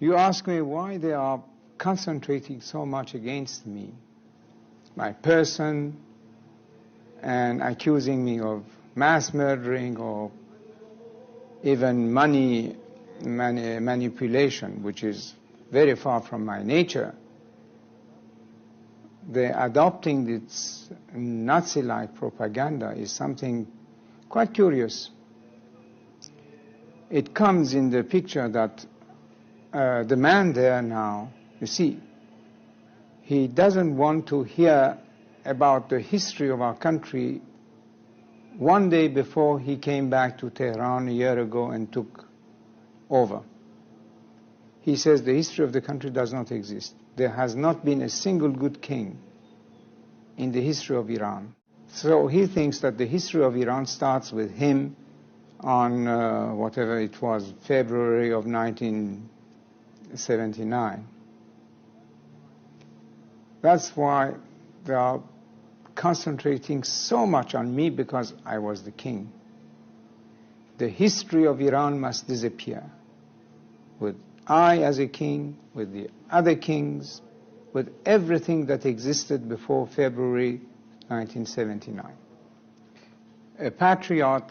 You ask me why they are concentrating so much against me, my person, and accusing me of mass murdering or even money manipulation, which is very far from my nature. The adopting this Nazi-like propaganda is something quite curious. It comes in the picture that the man there now, you see, he doesn't want to hear about the history of our country one day before he came back to Tehran a year ago and took over. He says the history of the country does not exist. There has not been a single good king in the history of Iran. So he thinks that the history of Iran starts with him on whatever it was, February of 1979. That's why they are concentrating so much on me, because I was the king. The history of Iran must disappear, with I as a king, with the other kings, with everything that existed before February 1979. A patriot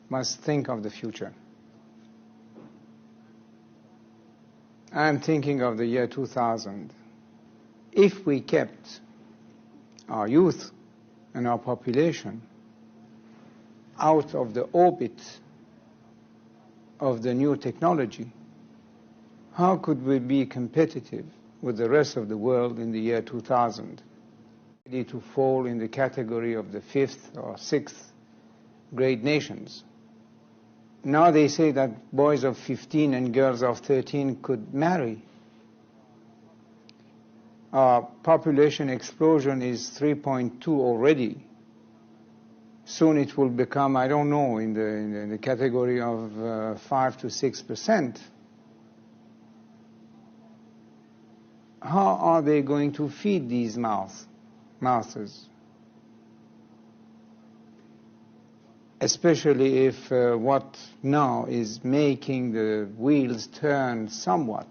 must think of the future. I'm thinking of the year 2000. If we kept our youth and our population out of the orbit of the new technology, how could we be competitive with the rest of the world in the year 2000? Ready to fall in the category of the 5th or 6th great nations. Now they say that boys of 15 and girls of 13 could marry. Our population explosion is 3.2 already. Soon it will become, I don't know, in the category of 5 to 6%. How are they going to feed these mouths? Especially if what now is making the wheels turn somewhat,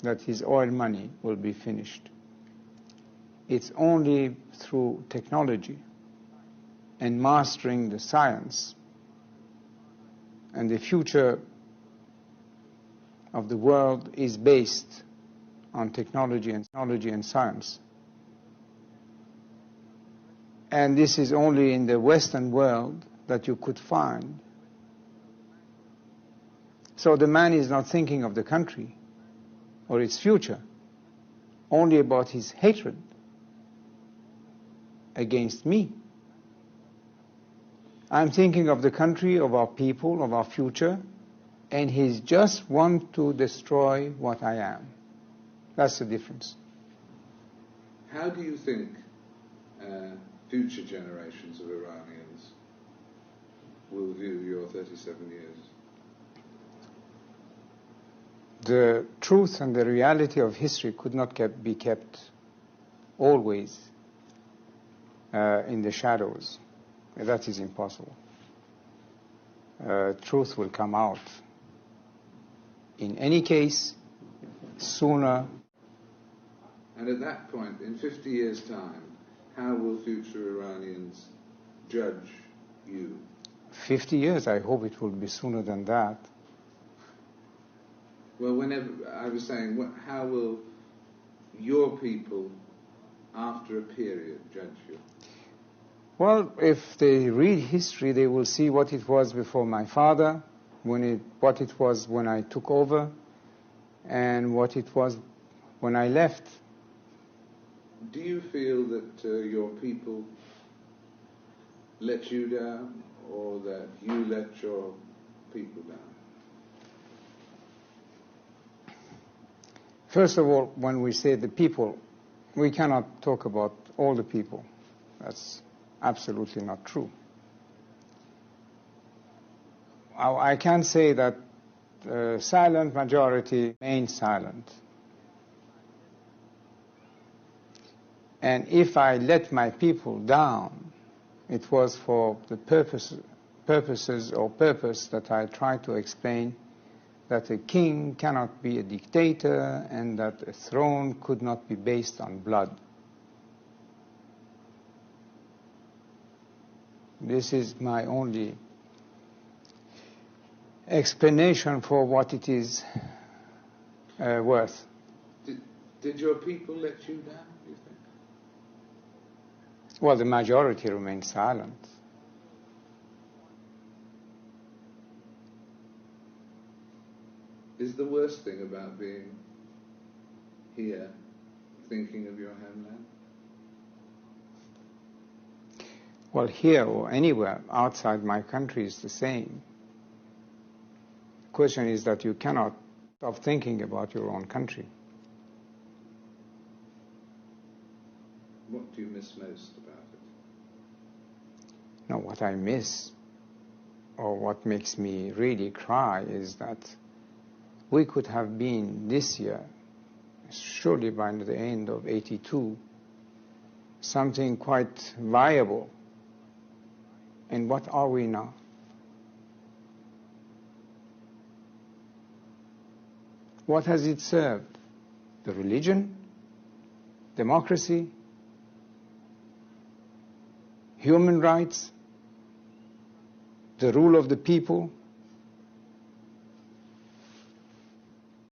that his oil money will be finished. It's only through technology and mastering the science, and the future of the world is based on technology and science. And this is only in the Western world that you could find. So the man is not thinking of the country or its future, only about his hatred against me. I'm thinking of the country, of our people, of our future, and he just wants to destroy what I am. That's the difference. How do you think future generations of Iranians will view your 37 years? The truth and the reality of history could not be kept always in the shadows. That is impossible. Truth will come out. In any case, sooner. And at that point, in 50 years' time, how will future Iranians judge you? 50 years, I hope it will be sooner than that. Well, whenever, I was saying, how will your people, after a period, judge you? Well, if they read history, they will see what it was before my father, what it was when I took over, and what it was when I left. Do you feel that your people let you down, or that you let your people down? First of all, when we say the people, we cannot talk about all the people. That's absolutely not true. I can say that the silent majority remain silent. And if I let my people down, it was for the purpose that I tried to explain that a king cannot be a dictator and that a throne could not be based on blood. This is my only explanation for what it is worth. Did your people let you down, do you think? Well, the majority remained silent. Is the worst thing about being here thinking of your homeland? Well, here or anywhere outside my country is the same. The question is that you cannot stop thinking about your own country. What do you miss most about it? No, what I miss, or what makes me really cry, is that we could have been this year, surely by the end of '82, something quite viable. And what are we now? What has it served? The religion? Democracy? Human rights? The rule of the people?